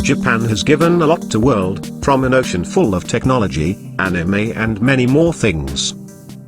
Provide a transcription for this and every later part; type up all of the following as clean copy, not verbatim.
Japan has given a lot to the world, from an ocean full of technology, anime and many more things.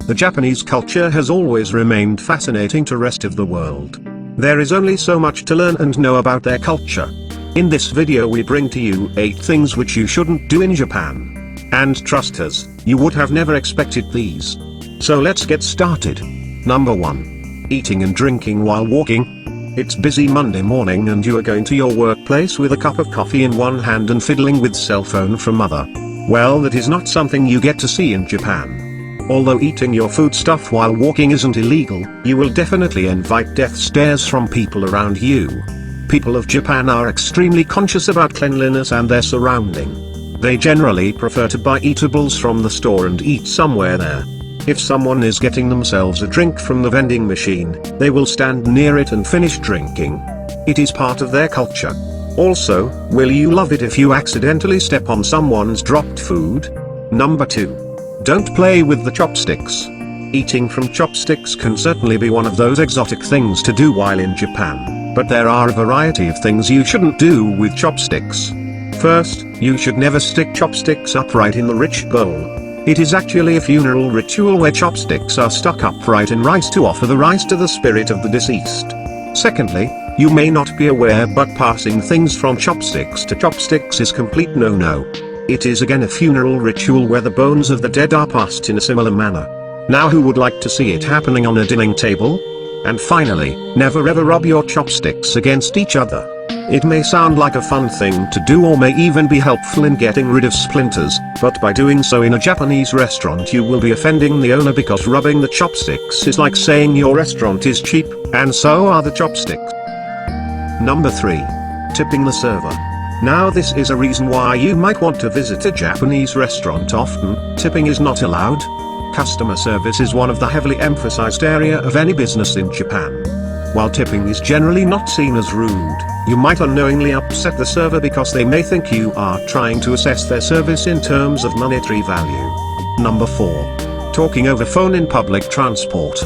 The Japanese culture has always remained fascinating to the rest of the world. There is only so much to learn and know about their culture. In this video we bring to you 8 things which you shouldn't do in Japan. And trust us, you would have never expected these. So let's get started. Number 1. Eating and drinking while walking. It's busy Monday morning and you are going to your workplace with a cup of coffee in one hand and fiddling with cell phone from other. Well, that is not something you get to see in Japan. Although eating your food stuff while walking isn't illegal, you will definitely invite death stares from people around you. People of Japan are extremely conscious about cleanliness and their surrounding. They generally prefer to buy eatables from the store and eat somewhere there. If someone is getting themselves a drink from the vending machine, they will stand near it and finish drinking. It is part of their culture. Also, will you love it if you accidentally step on someone's dropped food? Number 2. Don't play with the chopsticks. Eating from chopsticks can certainly be one of those exotic things to do while in Japan, but there are a variety of things you shouldn't do with chopsticks. First, you should never stick chopsticks upright in the rich bowl. It is actually a funeral ritual where chopsticks are stuck upright in rice to offer the rice to the spirit of the deceased. Secondly, you may not be aware but passing things from chopsticks to chopsticks is complete no-no. It is again a funeral ritual where the bones of the dead are passed in a similar manner. Now who would like to see it happening on a dining table? And finally, never ever rub your chopsticks against each other. It may sound like a fun thing to do or may even be helpful in getting rid of splinters, but by doing so in a Japanese restaurant you will be offending the owner because rubbing the chopsticks is like saying your restaurant is cheap, and so are the chopsticks. Number 3. Tipping the server. Now this is a reason why you might want to visit a Japanese restaurant often. Tipping is not allowed. Customer service is one of the heavily emphasized area of any business in Japan. While tipping is generally not seen as rude, you might unknowingly upset the server because they may think you are trying to assess their service in terms of monetary value. Number 4. Talking over phone in public transport.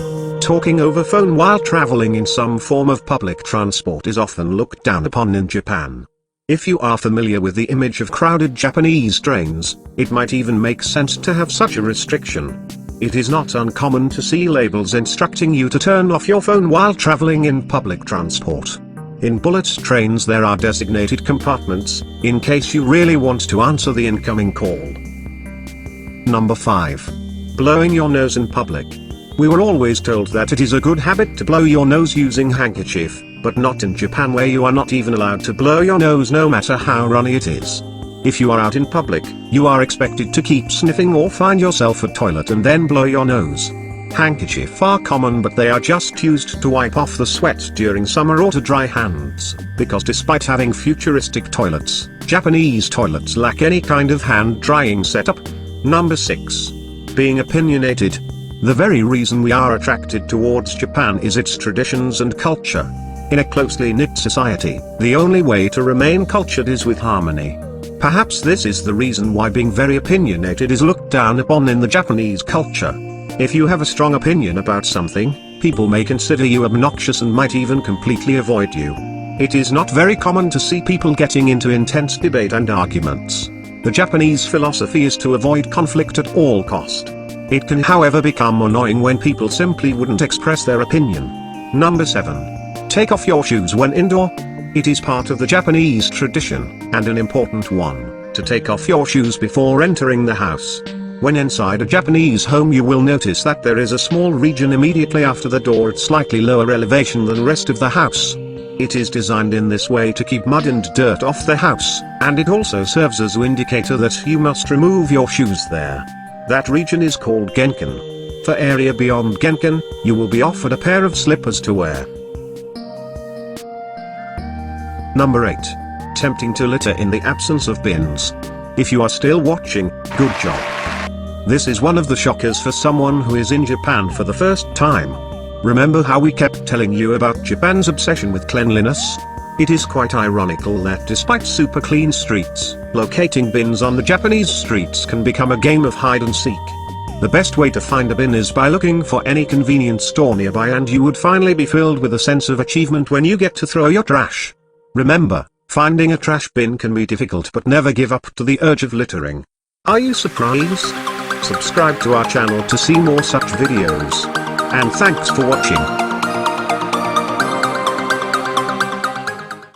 Talking over phone while traveling in some form of public transport is often looked down upon in Japan. If you are familiar with the image of crowded Japanese trains, it might even make sense to have such a restriction. It is not uncommon to see labels instructing you to turn off your phone while traveling in public transport. In bullet trains there are designated compartments, in case you really want to answer the incoming call. Number 5. Blowing your nose in public. We were always told that it is a good habit to blow your nose using handkerchief, but not in Japan where you are not even allowed to blow your nose no matter how runny it is. If you are out in public, you are expected to keep sniffing or find yourself a toilet and then blow your nose. Handkerchiefs are common but they are just used to wipe off the sweat during summer or to dry hands, because despite having futuristic toilets, Japanese toilets lack any kind of hand drying setup. Number 6. Being opinionated. The very reason we are attracted towards Japan is its traditions and culture. In a closely knit society, the only way to remain cultured is with harmony. Perhaps this is the reason why being very opinionated is looked down upon in the Japanese culture. If you have a strong opinion about something, people may consider you obnoxious and might even completely avoid you. It is not very common to see people getting into intense debate and arguments. The Japanese philosophy is to avoid conflict at all cost. It can however become annoying when people simply wouldn't express their opinion. Number 7. Take off your shoes when indoor. It is part of the Japanese tradition, and an important one, to take off your shoes before entering the house. When inside a Japanese home you will notice that there is a small region immediately after the door at slightly lower elevation than the rest of the house. It is designed in this way to keep mud and dirt off the house, and it also serves as an indicator that you must remove your shoes there. That region is called genkan. For area beyond genkan, you will be offered a pair of slippers to wear. Number 8. Tempting to litter in the absence of bins. If you are still watching, good job. This is one of the shockers for someone who is in Japan for the first time. Remember how we kept telling you about Japan's obsession with cleanliness? It is quite ironical that despite super clean streets, locating bins on the Japanese streets can become a game of hide and seek. The best way to find a bin is by looking for any convenience store nearby, and you would finally be filled with a sense of achievement when you get to throw your trash. Remember, Finding a trash bin can be difficult, but never give up to the urge of littering. Are you surprised? Subscribe to our channel to see more such videos. And thanks for watching.